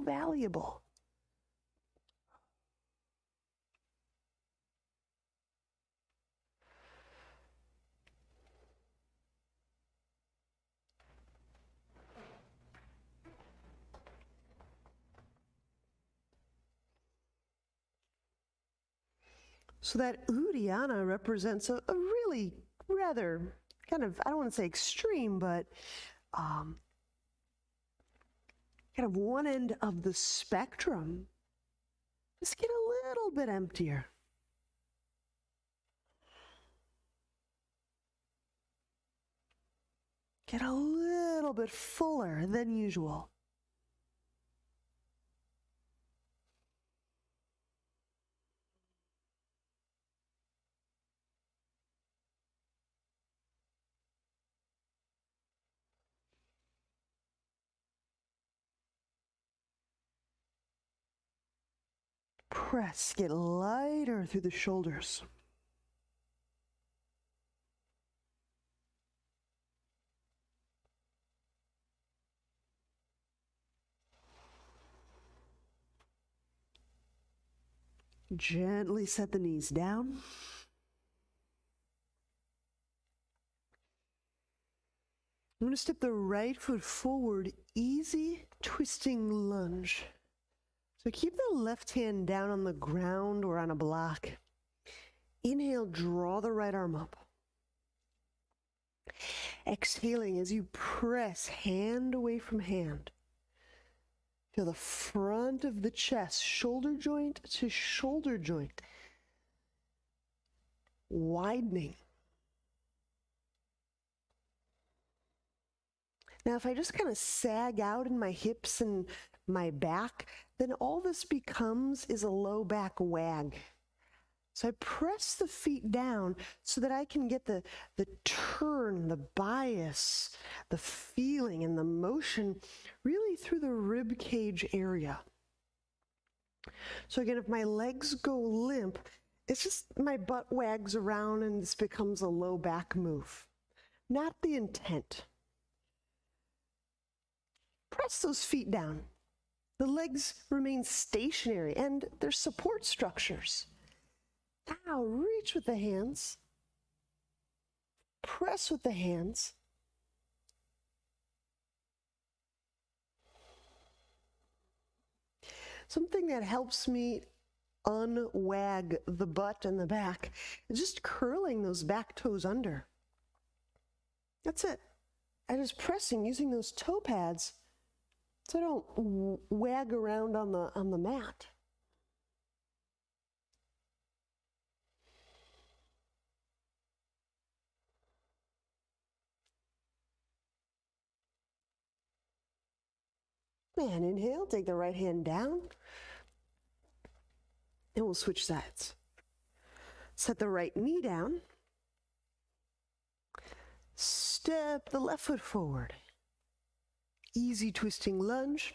so valuable. So that Uddiyana represents a really rather kind of, I don't want to say extreme, but kind of one end of the spectrum. Just get a little bit emptier. Get a little bit fuller than usual. Press, get lighter through the shoulders. Gently set the knees down. I'm going to step the right foot forward, easy twisting lunge. So keep the left hand down on the ground or on a block. Inhale, draw the right arm up. Exhaling as you press hand away from hand. Feel the front of the chest, shoulder joint to shoulder joint, widening. Now, if I just kind of sag out in my hips and my back, then all this becomes is a low back wag. So I press the feet down so that I can get the turn, the bias, the feeling and the motion really through the rib cage area. So again, if my legs go limp, it's just my butt wags around and this becomes a low back move. Not the intent. Press those feet down. The legs remain stationary and they're support structures. Now reach with the hands. Press with the hands. Something that helps me unwag the butt and the back is just curling those back toes under. That's it. And just pressing using those toe pads so I don't wag around on the mat. And inhale, take the right hand down, and we'll switch sides. Set the right knee down. Step the left foot forward. Easy twisting lunge.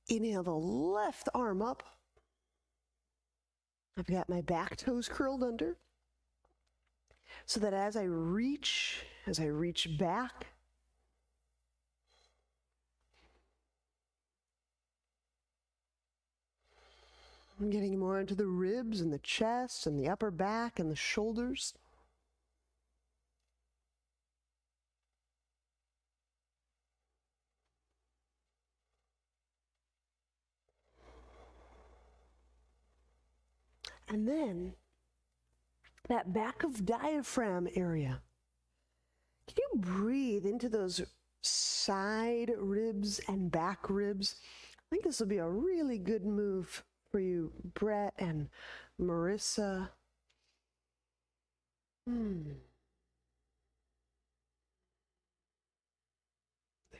Inhale the left arm up. I've got my back toes curled under. So that as I reach back, I'm getting more into the ribs and the chest and the upper back and the shoulders. And then that back of diaphragm area. Can you breathe into those side ribs and back ribs? I think this will be a really good move for you, Brett and Marissa.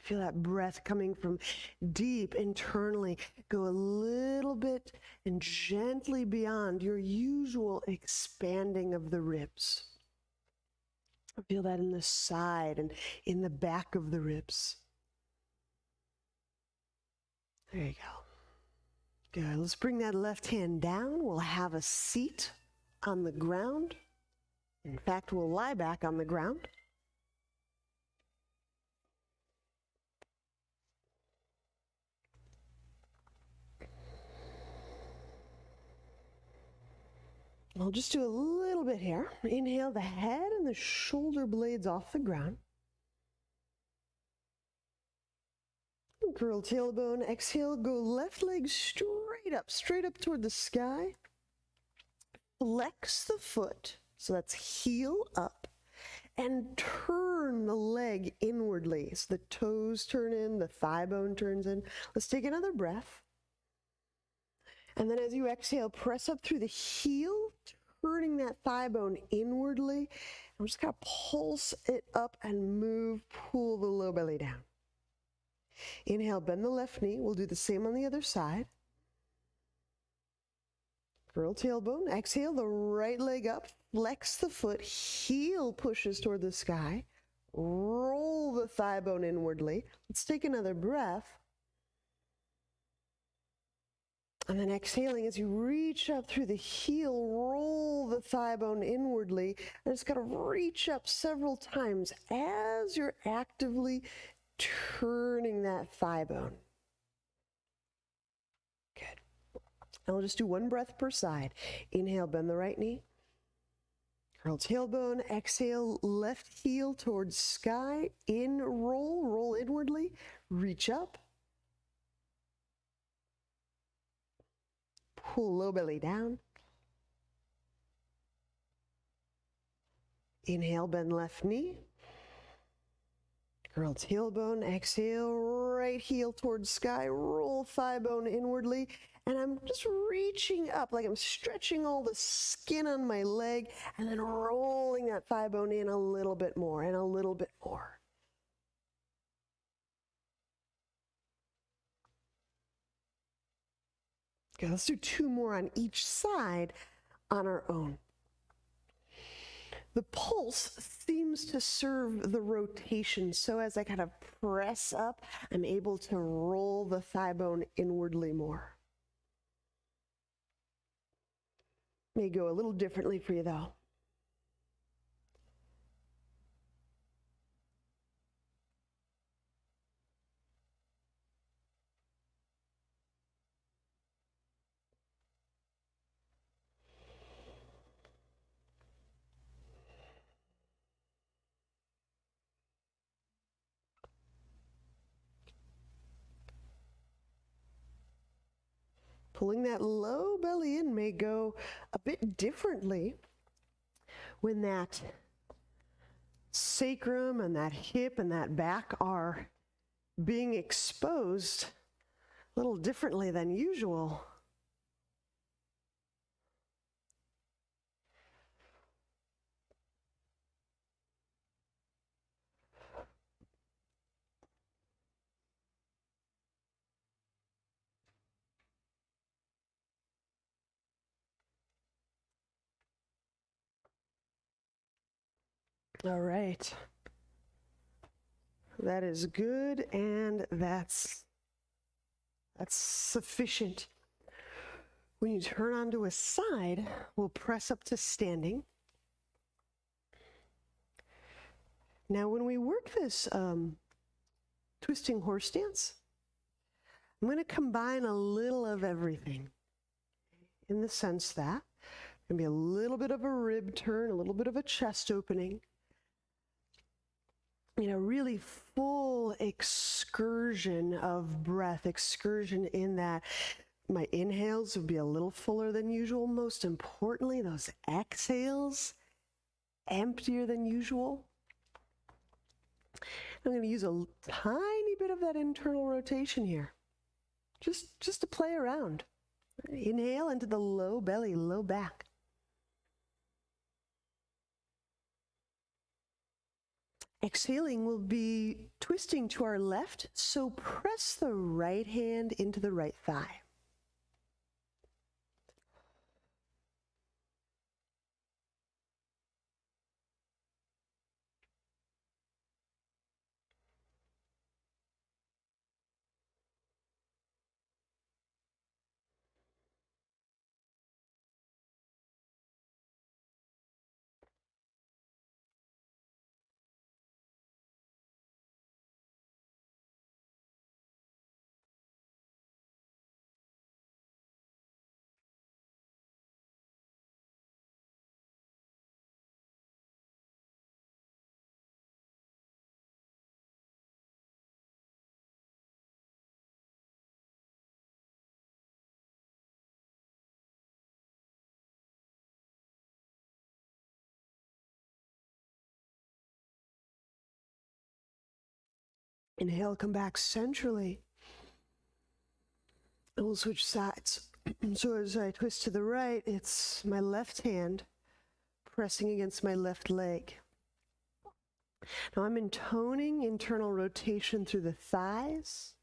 Feel that breath coming from deep internally. Go a little bit and gently beyond your usual expanding of the ribs. Feel that in the side and in the back of the ribs. There you go. Good. Let's bring that left hand down. We'll have a seat on the ground. In fact, we'll lie back on the ground. I'll just do a little bit here. Inhale the head and the shoulder blades off the ground. Curl tailbone. Exhale, go left leg straight up toward the sky. Flex the foot, so that's heel up, and turn the leg inwardly. So the toes turn in, the thigh bone turns in. Let's take another breath. And then as you exhale, press up through the heel, turning that thigh bone inwardly. I'm just gonna pulse it up and move, pull the low belly down. Inhale, bend the left knee. We'll do the same on the other side. Curl tailbone. Exhale, the right leg up. Flex the foot. Heel pushes toward the sky. Roll the thigh bone inwardly. Let's take another breath. And then exhaling as you reach up through the heel, roll the thigh bone inwardly. And it's got to reach up several times as you're actively turning that thigh bone. Good. And we'll just do one breath per side. Inhale, bend the right knee. Curl tailbone. Exhale, left heel towards sky. In, roll inwardly. Reach up. Pull low belly down. Inhale, bend left knee. Curl tailbone. Exhale, right heel towards sky. Roll thigh bone inwardly. And I'm just reaching up, like I'm stretching all the skin on my leg, and then rolling that thigh bone in a little bit more and a little bit more. Okay, let's do two more on each side on our own. The pulse seems to serve the rotation, so as I kind of press up, I'm able to roll the thigh bone inwardly more. May go a little differently for you though. Pulling that low belly in may go a bit differently when that sacrum and that hip and that back are being exposed a little differently than usual. All right. That is good, and that's sufficient. When you turn onto a side, we'll press up to standing. Now, when we work this twisting horse stance, I'm going to combine a little of everything in the sense that there's going to be a little bit of a rib turn, a little bit of a chest opening, really full excursion of breath, excursion in that my inhales would be a little fuller than usual. Most importantly, those exhales, emptier than usual. I'm going to use a tiny bit of that internal rotation here, just to play around. Inhale into the low belly, low back. Exhaling, we'll be twisting to our left, so press the right hand into the right thigh. Inhale, come back centrally. And we'll switch sides. So as I twist to the right, it's my left hand pressing against my left leg. Now I'm intoning internal rotation through the thighs.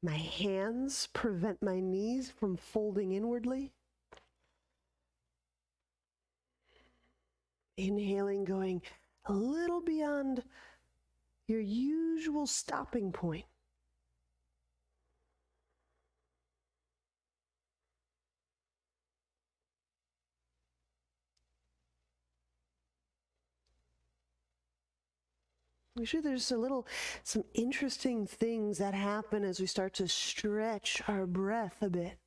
My hands prevent my knees from folding inwardly. Inhaling, going a little beyond your usual stopping point. Actually, there's some interesting things that happen as we start to stretch our breath a bit.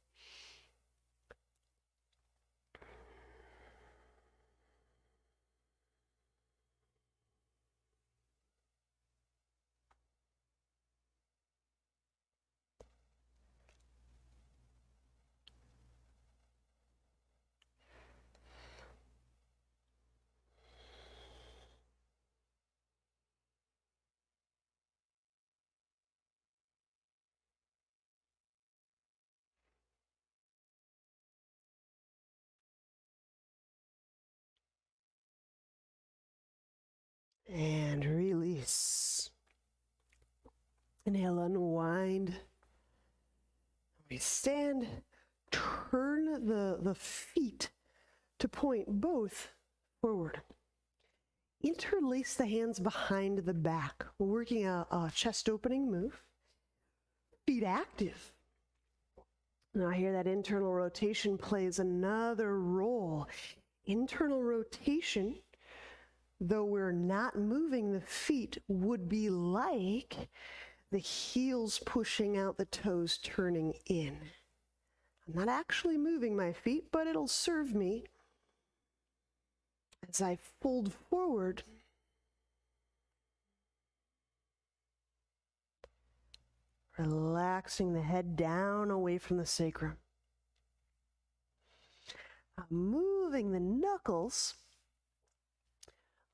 And release. Inhale, unwind. We stand, turn the feet to point both forward. Interlace the hands behind the back. We're working a chest opening move. Feet active. Now here that internal rotation plays another role. Internal rotation, though we're not moving the feet, would be like the heels pushing out, the toes turning in. I'm not actually moving my feet, but it'll serve me as I fold forward. Relaxing the head down away from the sacrum. I'm moving the knuckles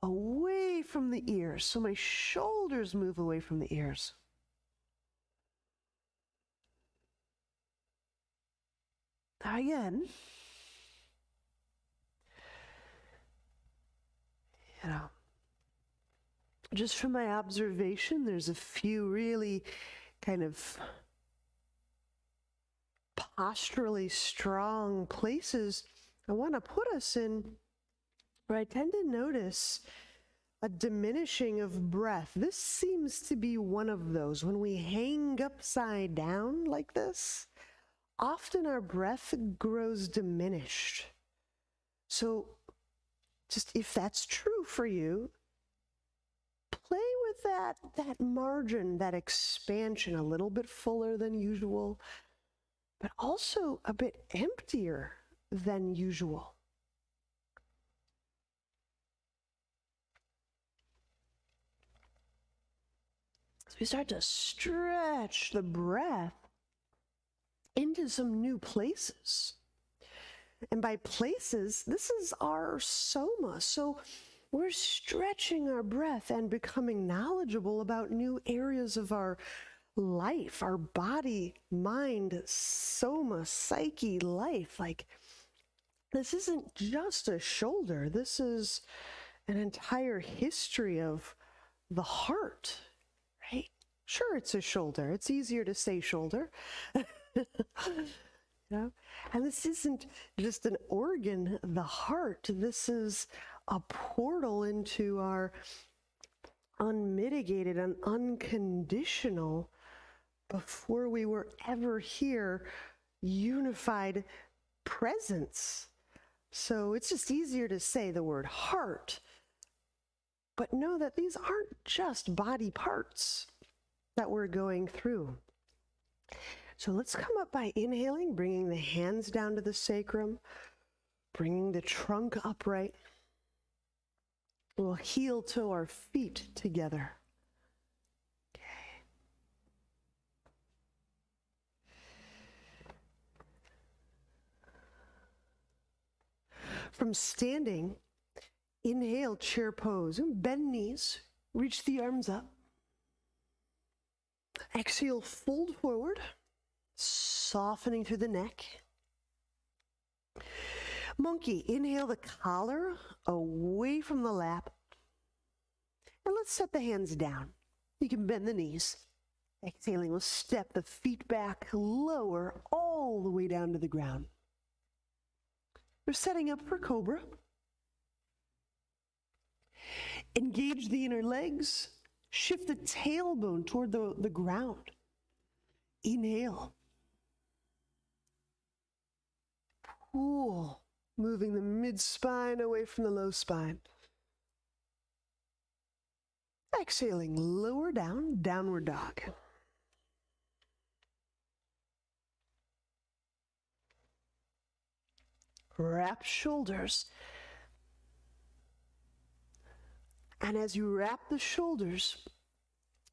away from the ears, so my shoulders move away from the ears. Again, just from my observation, there's a few really kind of posturally strong places I want to put us in where I tend to notice a diminishing of breath. This seems to be one of those. When we hang upside down like this, often our breath grows diminished. So just if that's true for you, play with that margin, that expansion, a little bit fuller than usual, but also a bit emptier than usual. So we start to stretch the breath into some new places. And by places, this is our soma. So we're stretching our breath and becoming knowledgeable about new areas of our life, our body, mind, soma, psyche, life. Like, this isn't just a shoulder. This is an entire history of the heart, right? Sure, it's a shoulder. It's easier to say shoulder. And this isn't just an organ, the heart. This is a portal into our unmitigated and unconditional, before we were ever here, unified presence. So it's just easier to say the word heart, but know that these aren't just body parts that we're going through. So let's come up by inhaling, bringing the hands down to the sacrum, bringing the trunk upright. We'll heel toe our feet together. Okay. From standing, inhale, chair pose, and bend knees, reach the arms up. Exhale, fold forward, softening through the neck. Monkey, inhale the collar away from the lap. And let's set the hands down. You can bend the knees. Exhaling, we'll step the feet back, lower all the way down to the ground. We're setting up for Cobra. Engage the inner legs. Shift the tailbone toward the ground. Inhale. Pull, moving the mid-spine away from the low spine. Exhaling, lower down, downward dog. Wrap shoulders. And as you wrap the shoulders,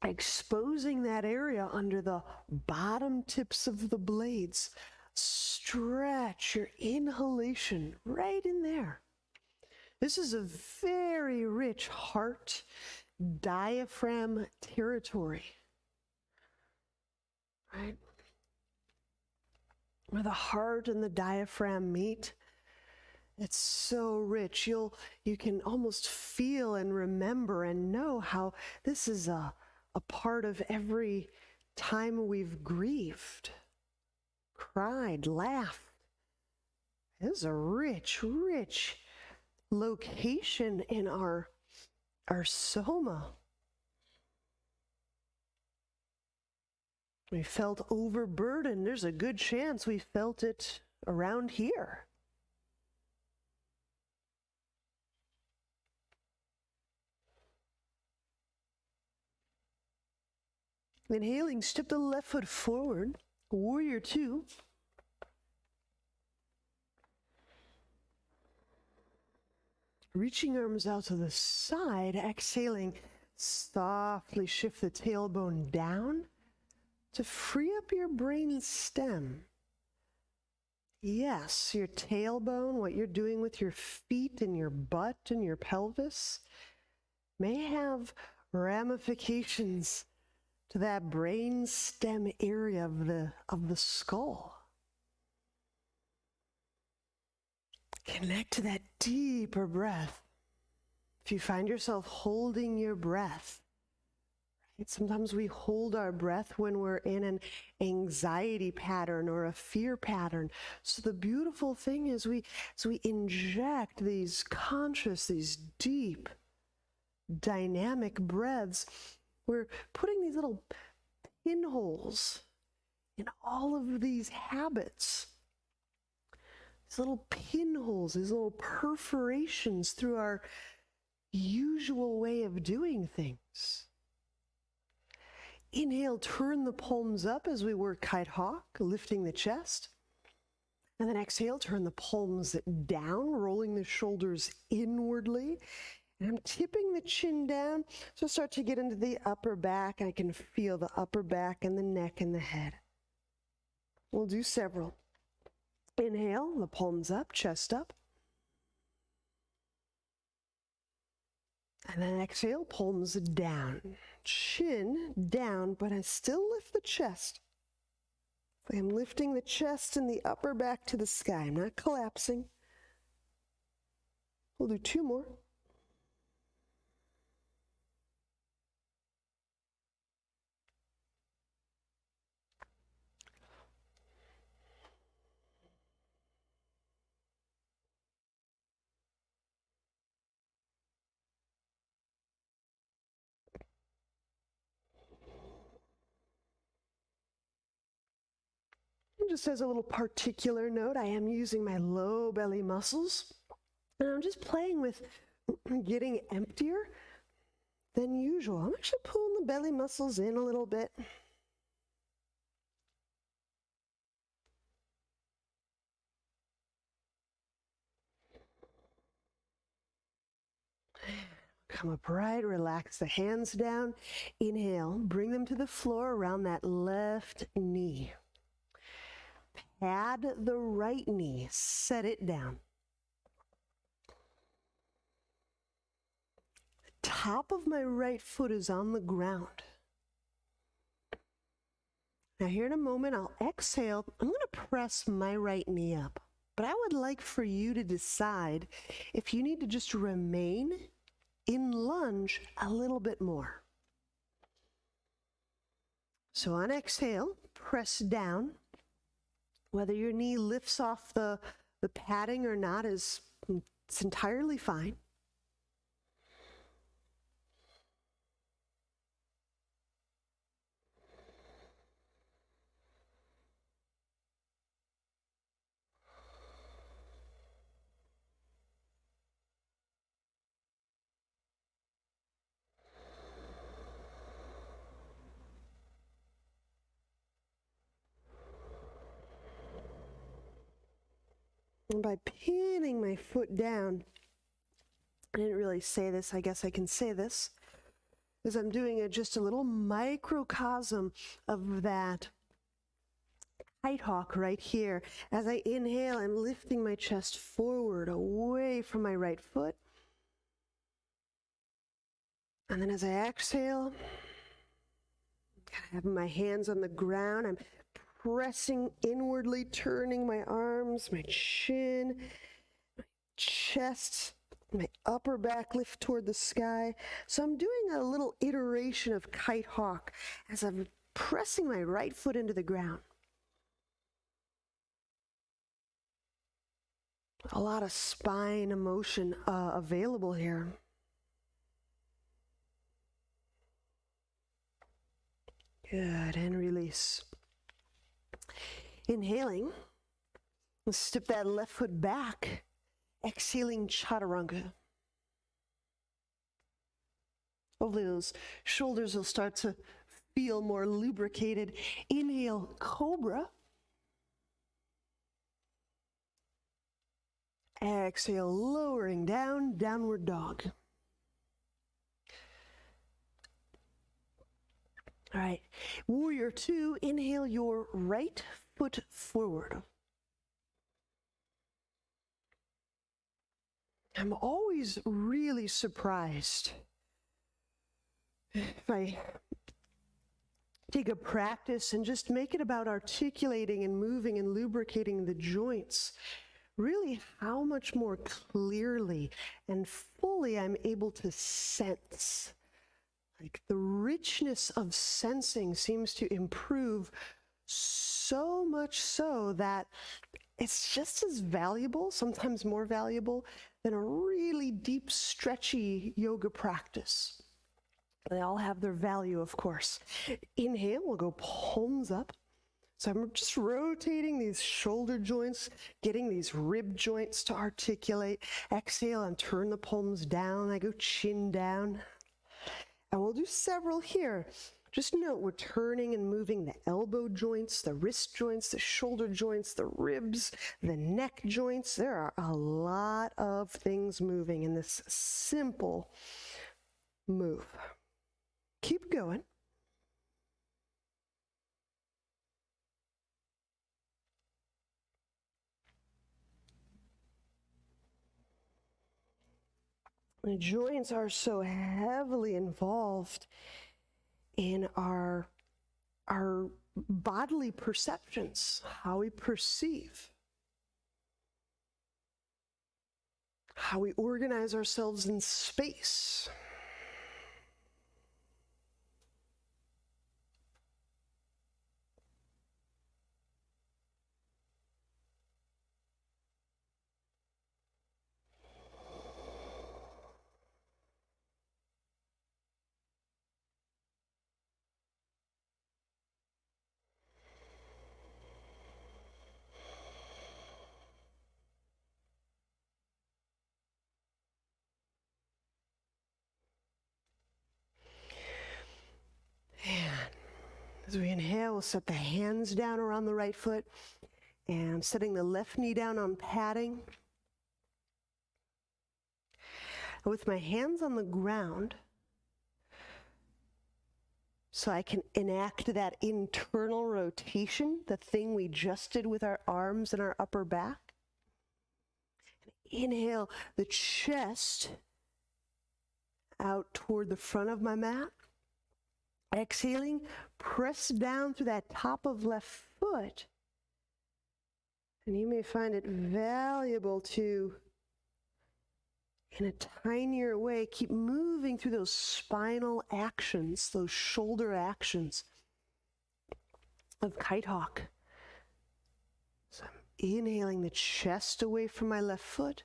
exposing that area under the bottom tips of the blades, stretch your inhalation right in there. This is a very rich heart diaphragm territory, right? Where the heart and the diaphragm meet. It's so rich. You can almost feel and remember and know how this is a part of every time we've grieved, cried, laughed. This is a rich, rich location in our soma. We felt overburdened. There's a good chance we felt it around here. Inhaling, step the left foot forward, warrior two. Reaching arms out to the side, exhaling, softly shift the tailbone down to free up your brain stem. Yes, your tailbone, what you're doing with your feet and your butt and your pelvis, may have ramifications to that brain stem area of the skull. Connect to that deeper breath. If you find yourself holding your breath, right? Sometimes we hold our breath when we're in an anxiety pattern or a fear pattern. So the beautiful thing is we inject these conscious, these deep, dynamic breaths. We're putting these little pinholes in all of these habits. These little pinholes, these little perforations through our usual way of doing things. Inhale, turn the palms up as we work kite hawk, lifting the chest. And then exhale, turn the palms down, rolling the shoulders inwardly. And I'm tipping the chin down, so start to get into the upper back. I can feel the upper back and the neck and the head. We'll do several. Inhale, the palms up, chest up. And then exhale, palms down. Chin down, but I still lift the chest. I'm lifting the chest and the upper back to the sky. I'm not collapsing. We'll do two more. Just as a little particular note, I am using my low belly muscles, and I'm just playing with getting emptier than usual. I'm actually pulling the belly muscles in a little bit. Come upright, relax the hands down. Inhale, bring them to the floor around that left knee. Pad the right knee, set it down. The top of my right foot is on the ground. Now here in a moment, I'll exhale. I'm going to press my right knee up. But I would like for you to decide if you need to just remain in lunge a little bit more. So on exhale, press down. Whether your knee lifts off the padding or not it's entirely fine. And by pinning my foot down, I didn't really say this, I guess I can say this, is I'm doing just a little microcosm of that kite hawk right here. As I inhale, I'm lifting my chest forward, away from my right foot. And then as I exhale, kind of having my hands on the ground, I'm pressing inwardly, turning my arms, my chin, my chest, my upper back lift toward the sky. So I'm doing a little iteration of kite hawk as I'm pressing my right foot into the ground. A lot of spine motion available here. Good, and release. Inhaling, let's step that left foot back. Exhaling, chaturanga. Hopefully those shoulders will start to feel more lubricated. Inhale, cobra. Exhale, lowering down, downward dog. All right, warrior two, inhale your right foot forward. I'm always really surprised if I take a practice and just make it about articulating and moving and lubricating the joints, really how much more clearly and fully I'm able to sense. Like the richness of sensing seems to improve so much so that it's just as valuable, sometimes more valuable, than a really deep, stretchy yoga practice. They all have their value, of course. Inhale, we'll go palms up. So I'm just rotating these shoulder joints, getting these rib joints to articulate. Exhale and turn the palms down. I go chin down. And we'll do several here. Just note we're turning and moving the elbow joints, the wrist joints, the shoulder joints, the ribs, the neck joints. There are a lot of things moving in this simple move. Keep going. The joints are so heavily involved in our bodily perceptions, how we perceive, how we organize ourselves in space. As we inhale, we'll set the hands down around the right foot and setting the left knee down on padding. With my hands on the ground, so I can enact that internal rotation, the thing we just did with our arms and our upper back. Inhale the chest out toward the front of my mat. Exhaling, press down through that top of left foot. And you may find it valuable to, in a tinier way, keep moving through those spinal actions, those shoulder actions of kite hawk. So I'm inhaling the chest away from my left foot.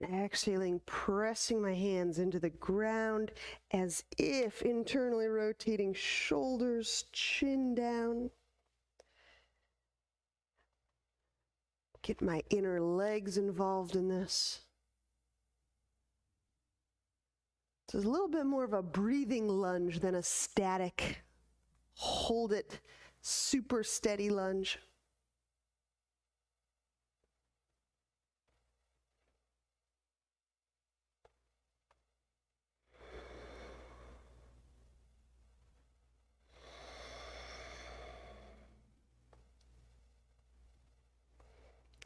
Exhaling, pressing my hands into the ground as if internally rotating shoulders, chin down. Get my inner legs involved in this. So it's a little bit more of a breathing lunge than a static, hold it, super steady lunge.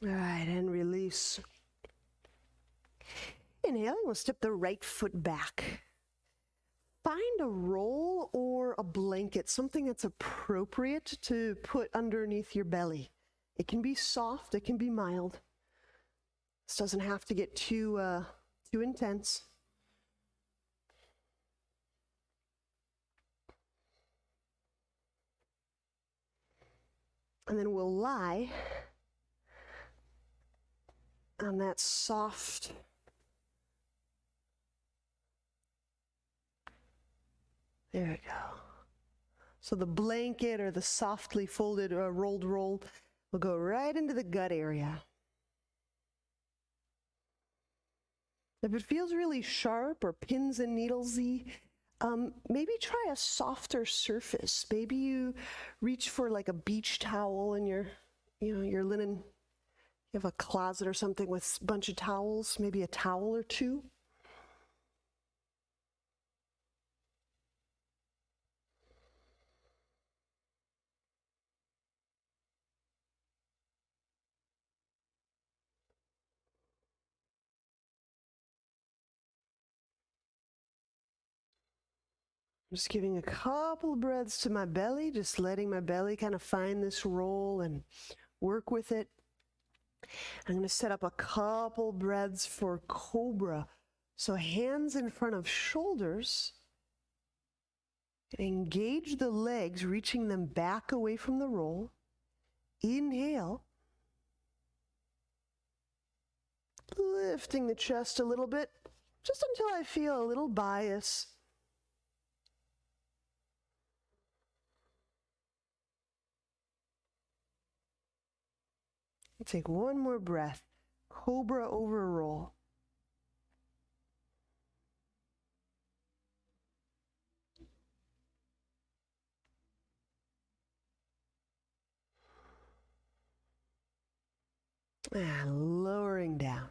All right, and release. Inhaling, we'll step the right foot back. Find a roll or a blanket, something that's appropriate to put underneath your belly. It can be soft, it can be mild. This doesn't have to get too intense. And then we'll lie on that soft, there we go. So the blanket or the softly folded or rolled roll will go right into the gut area. If it feels really sharp or pins and needlesy, maybe try a softer surface. Maybe you reach for like a beach towel in your linen. You have a closet or something with a bunch of towels, maybe a towel or two. Just giving a couple of breaths to my belly, just letting my belly kind of find this roll and work with it. I'm going to set up a couple breaths for Cobra. So hands in front of shoulders. Engage the legs, reaching them back away from the roll. Inhale. Lifting the chest a little bit, just until I feel a little bias. Take one more breath. Cobra over roll. And lowering down.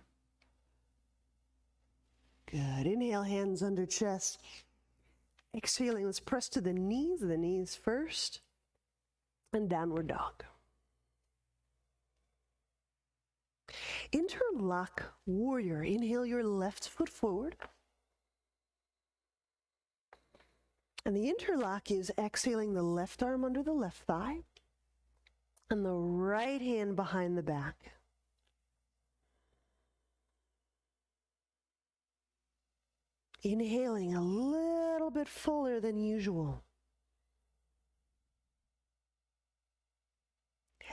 Good. Inhale, hands under chest. Exhaling, let's press to the knees first, and downward dog. Interlock warrior. Inhale your left foot forward. And the interlock is exhaling the left arm under the left thigh and the right hand behind the back. Inhaling a little bit fuller than usual.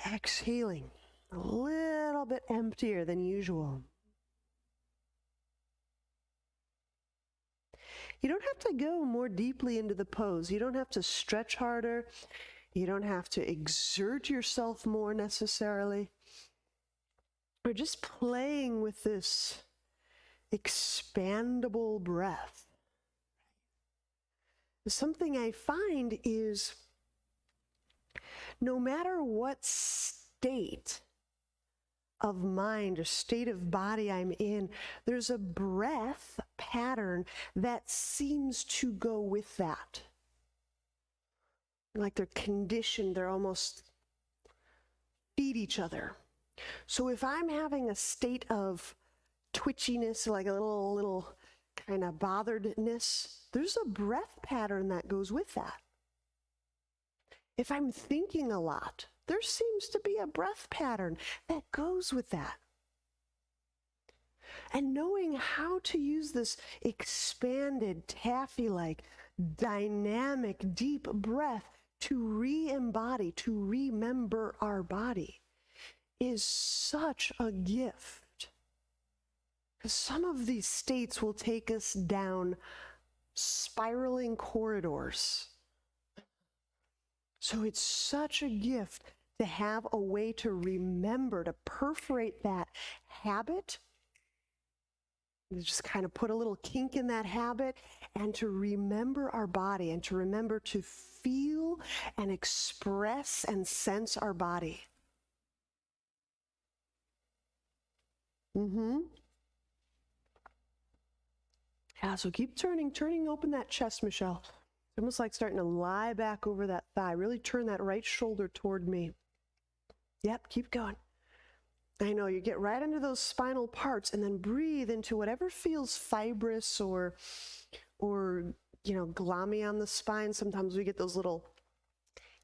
Exhaling a little bit emptier than usual. You don't have to go more deeply into the pose. You don't have to stretch harder. You don't have to exert yourself more necessarily. We're just playing with this expandable breath. Something I find is no matter what state of mind or state of body I'm in, there's a breath pattern that seems to go with that. Like they're conditioned, they're almost feed each other. So if I'm having a state of twitchiness, like a little kind of botheredness, there's a breath pattern that goes with that. If I'm thinking a lot, there seems to be a breath pattern that goes with that. And knowing how to use this expanded, taffy-like, dynamic, deep breath to re-embody, to remember our body is such a gift. Because some of these states will take us down spiraling corridors. So it's such a gift to have a way to remember, to perforate that habit, just kind of put a little kink in that habit, and to remember our body, and to remember to feel and express and sense our body. Yeah, so keep turning open that chest, Michelle. It's almost like starting to lie back over that thigh. Really turn that right shoulder toward me. Yep, keep going. I know, you get right into those spinal parts and then breathe into whatever feels fibrous or glommy on the spine. Sometimes we get those little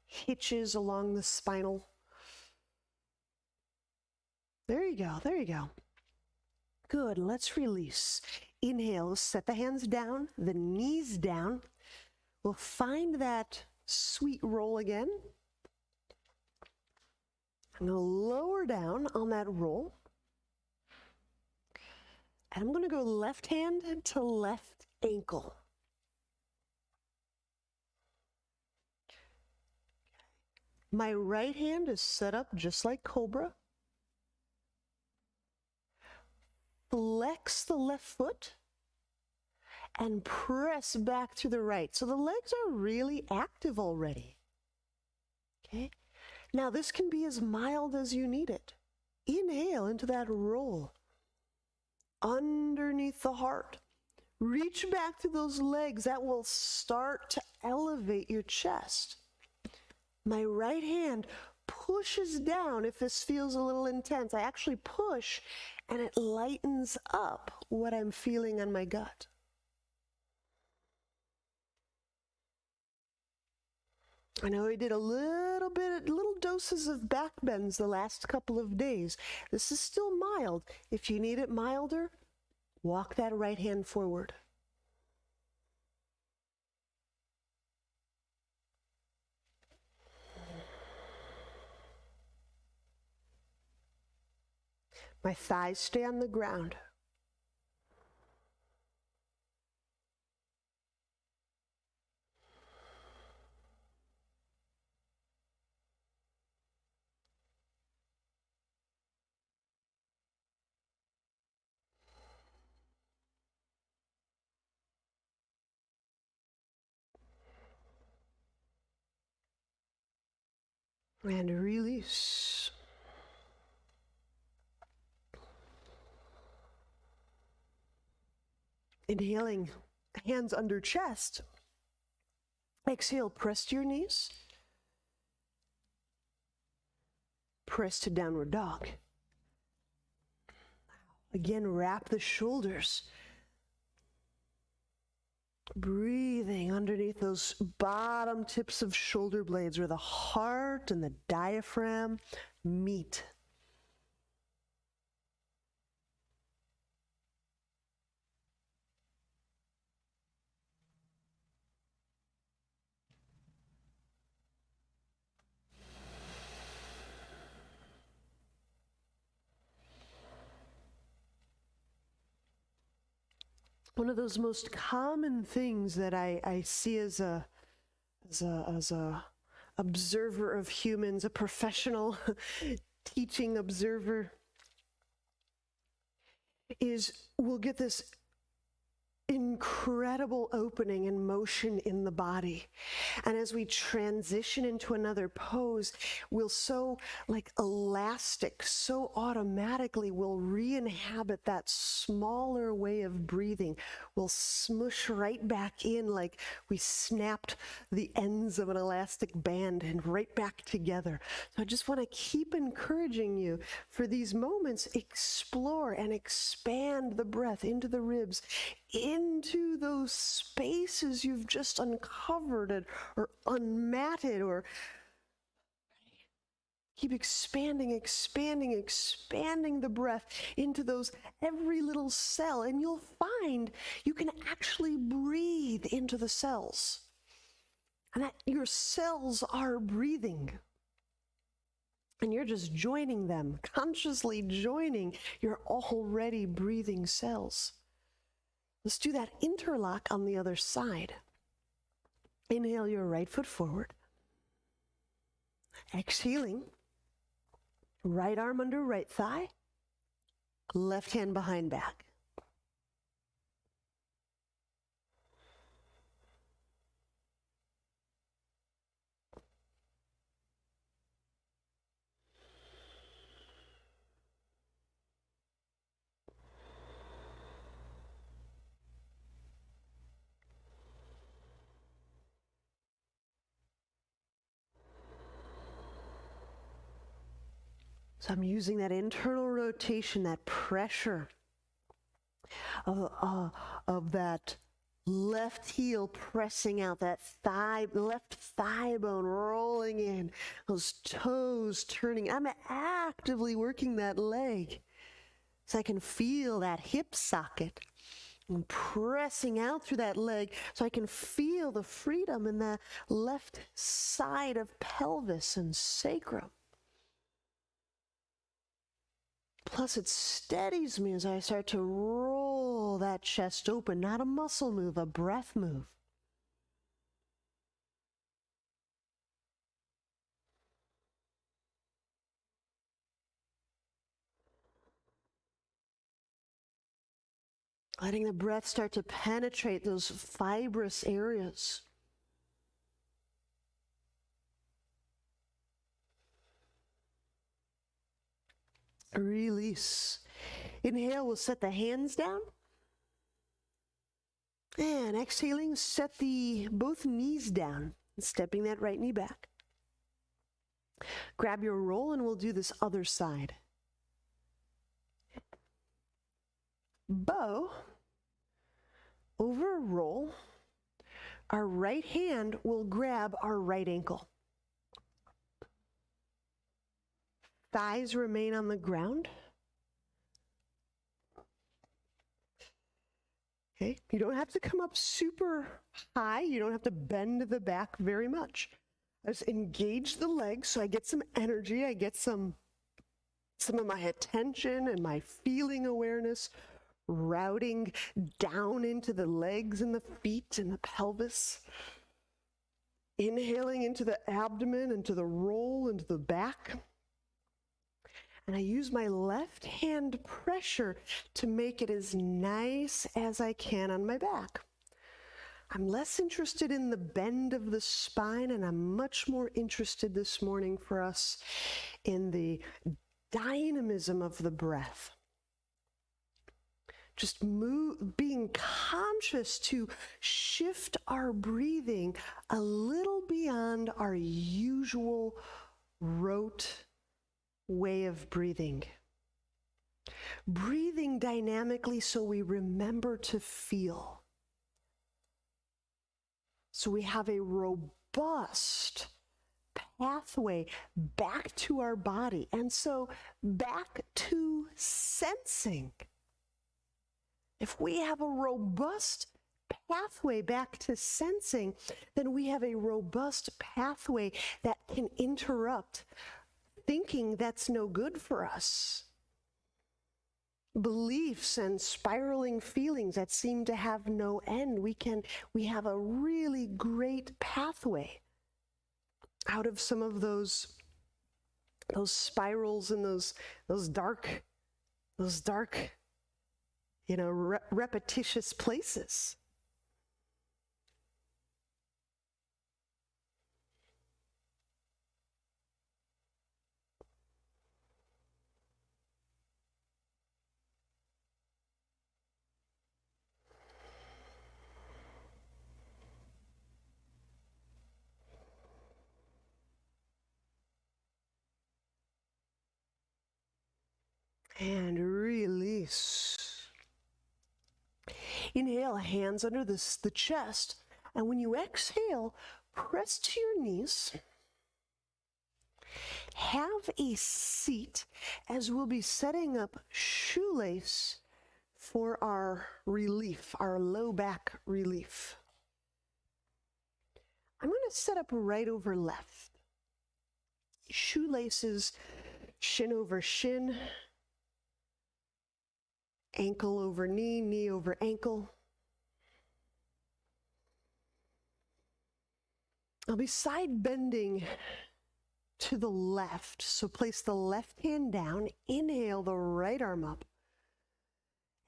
hitches along the spinal. There you go. Good, let's release. Inhale, set the hands down, the knees down. We'll find that sweet roll again. I'm going to lower down on that roll. And I'm going to go left hand to left ankle. My right hand is set up just like Cobra. Flex the left foot and press back to the right. So the legs are really active already. Okay? Now this can be as mild as you need it. Inhale into that roll. Underneath the heart. Reach back to those legs. That will start to elevate your chest. My right hand pushes down if this feels a little intense. I actually push and it lightens up what I'm feeling on my gut. I know we did little doses of back bends the last couple of days. This is still mild. If you need it milder, walk that right hand forward. My thighs stay on the ground. And release. Inhaling, hands under chest. Exhale, press to your knees. Press to downward dog. Again, wrap the shoulders. Breathing underneath those bottom tips of shoulder blades where the heart and the diaphragm meet. One of those most common things that I see as a observer of humans, a professional teaching observer, is we'll get this incredible opening and motion in the body. And as we transition into another pose, we'll so elastic, so automatically we'll re-inhabit that smaller way of breathing. We'll smush right back in like we snapped the ends of an elastic band and right back together. So I just want to keep encouraging you for these moments, explore and expand the breath into the ribs, into those spaces you've just uncovered or unmatted, or keep expanding, expanding, expanding the breath into those every little cell, and you'll find you can actually breathe into the cells, and that your cells are breathing. And you're just joining them, consciously joining your already breathing cells. Let's do that interlock on the other side. Inhale your right foot forward. Exhaling, right arm under right thigh, left hand behind back. So I'm using that internal rotation, that pressure of that left heel pressing out, that left thigh bone rolling in, those toes turning. I'm actively working that leg so I can feel that hip socket and pressing out through that leg so I can feel the freedom in the left side of pelvis and sacrum. Plus, it steadies me as I start to roll that chest open. Not a muscle move, a breath move. Letting the breath start to penetrate those fibrous areas. Release. Inhale, we'll set the hands down. And exhaling, set both knees down, stepping that right knee back. Grab your roll and we'll do this other side. Bow over roll. Our right hand will grab our right ankle. Thighs remain on the ground. Okay, you don't have to come up super high. You don't have to bend the back very much. I just engage the legs so I get some energy. I get some of my attention and my feeling awareness routing down into the legs and the feet and the pelvis. Inhaling into the abdomen, into the roll, into the back. And I use my left hand pressure to make it as nice as I can on my back. I'm less interested in the bend of the spine, and I'm much more interested this morning for us in the dynamism of the breath. Just being conscious to shift our breathing a little beyond our usual rote way of breathing. Breathing dynamically so we remember to feel. So we have a robust pathway back to our body, and so back to sensing. If we have a robust pathway back to sensing, then we have a robust pathway that can interrupt thinking that's no good for us. Beliefs and spiraling feelings that seem to have no end. We have a really great pathway out of some of those spirals and those dark, repetitious places. And release. Inhale, hands under the chest. And when you exhale, press to your knees. Have a seat as we'll be setting up shoelace for our relief, our low back relief. I'm going to set up right over left. Shoelaces, shin over shin, ankle over knee, knee over ankle. I'll be side bending to the left. So place the left hand down, inhale the right arm up.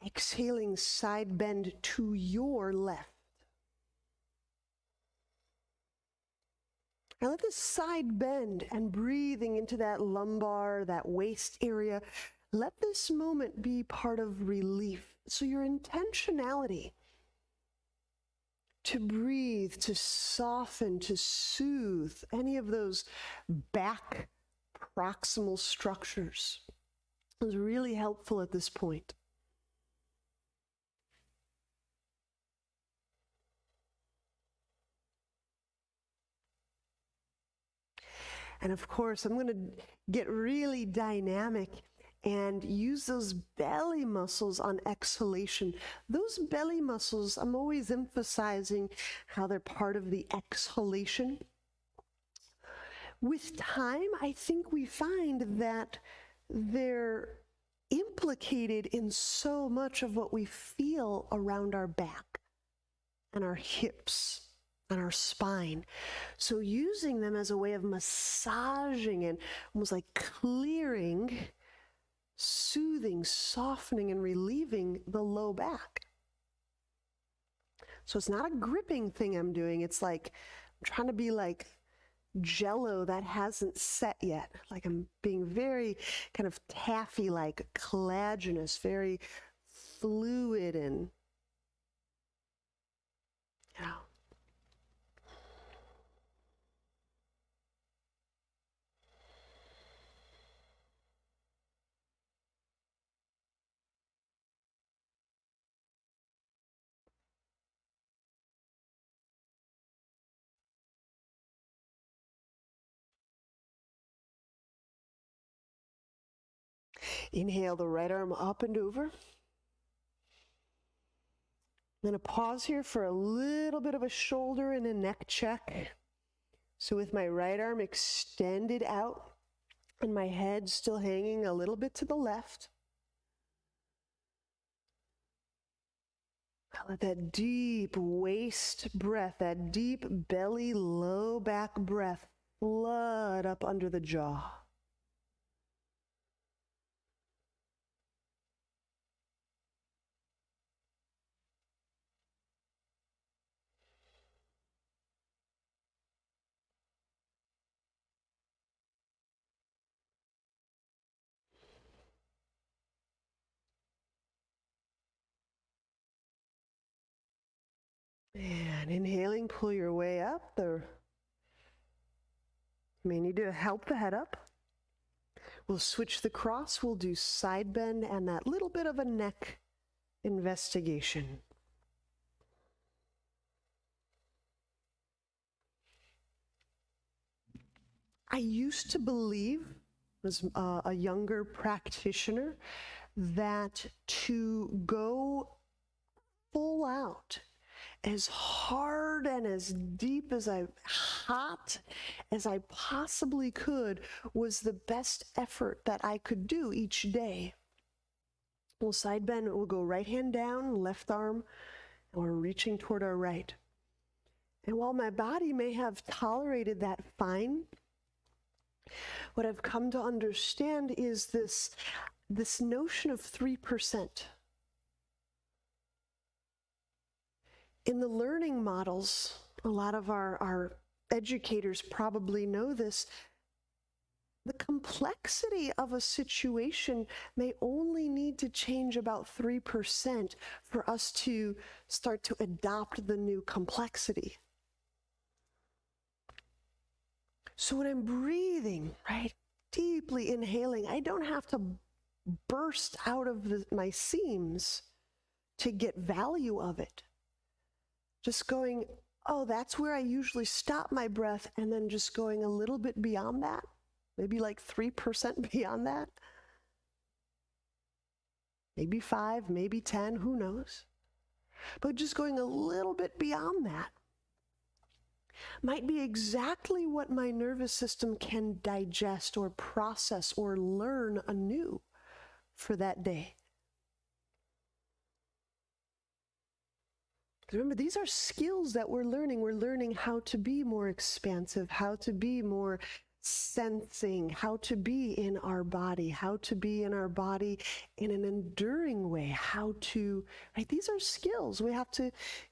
Exhaling, side bend to your left. Now let this side bend and breathing into that lumbar, that waist area. Let this moment be part of relief. So your intentionality to breathe, to soften, to soothe any of those back proximal structures is really helpful at this point. And of course, I'm going to get really dynamic and use those belly muscles on exhalation. Those belly muscles, I'm always emphasizing how they're part of the exhalation. With time, I think we find that they're implicated in so much of what we feel around our back and our hips and our spine. So using them as a way of massaging and almost like clearing, soothing, softening, and relieving the low back. So it's not a gripping thing I'm doing. It's like I'm trying to be like Jello that hasn't set yet. Like I'm being very kind of taffy-like, collagenous, very fluid and, you know. Inhale the right arm up and over. I'm going to pause here for a little bit of a shoulder and a neck check. So with my right arm extended out and my head still hanging a little bit to the left. I let that deep waist breath, that deep belly, low back breath flood up under the jaw. And inhaling, pull your way up. You may need to help the head up. We'll switch the cross. We'll do side bend and that little bit of a neck investigation. I used to believe, as a younger practitioner, that to go full out, as hard and as deep as hot as I possibly could, was the best effort that I could do each day. We'll side bend, we'll go right hand down, left arm, and we're reaching toward our right. And while my body may have tolerated that fine, what I've come to understand is this notion of 3%. In the learning models, a lot of our educators probably know this, the complexity of a situation may only need to change about 3% for us to start to adopt the new complexity. So when I'm breathing, right, deeply inhaling, I don't have to burst out of my seams to get value of it. Just going, oh, that's where I usually stop my breath, and then just going a little bit beyond that, maybe like 3% beyond that. Maybe 5, maybe 10, who knows? But just going a little bit beyond that might be exactly what my nervous system can digest or process or learn anew for that day. Remember, these are skills that we're learning. We're learning how to be more expansive, how to be more sensing, how to be in our body, how to be in our body in an enduring way, how to, right? These are skills. We have to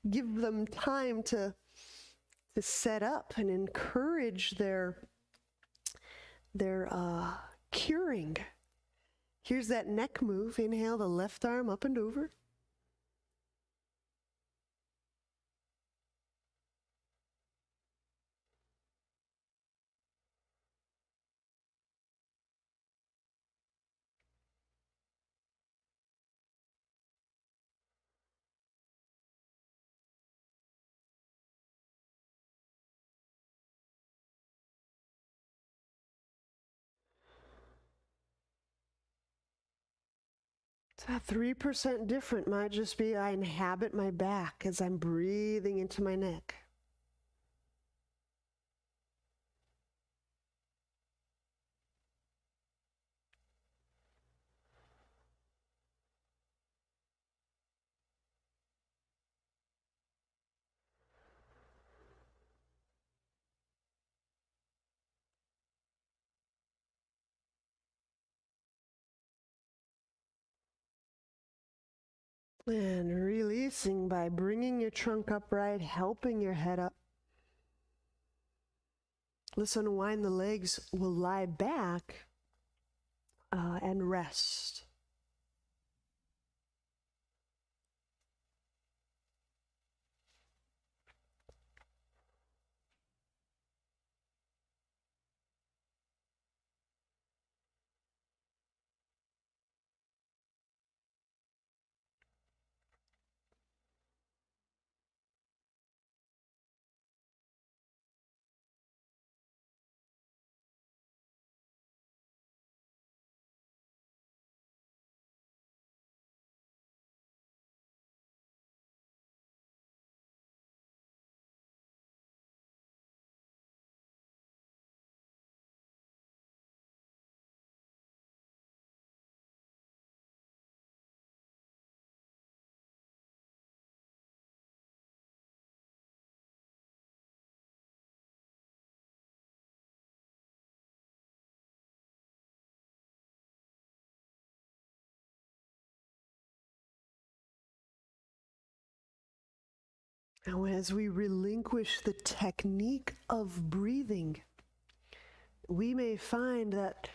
give them time to set up and encourage their curing. Here's that neck move. Inhale the left arm up and over. That 3% different might just be I inhabit my back as I'm breathing into my neck. And releasing by bringing your trunk upright, helping your head up. Let's unwind the legs. We'll lie back and rest. Now, as we relinquish the technique of breathing, we may find that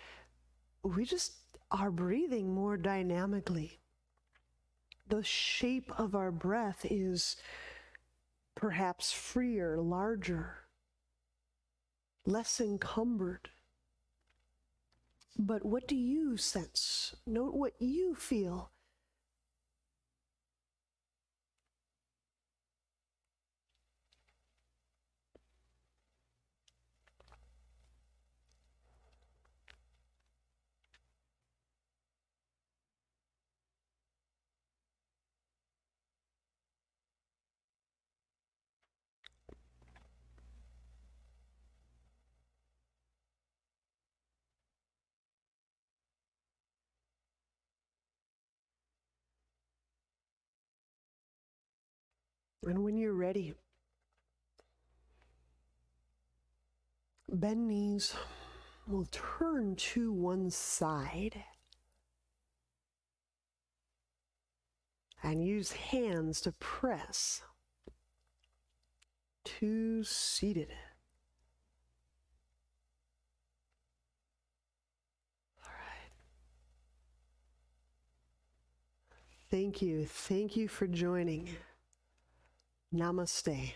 we just are breathing more dynamically. The shape of our breath is perhaps freer, larger, less encumbered. But what do you sense? Note what you feel. And when you're ready, bend knees. We'll turn to one side and use hands to press to seated. All right. Thank you. Thank you for joining. Namaste.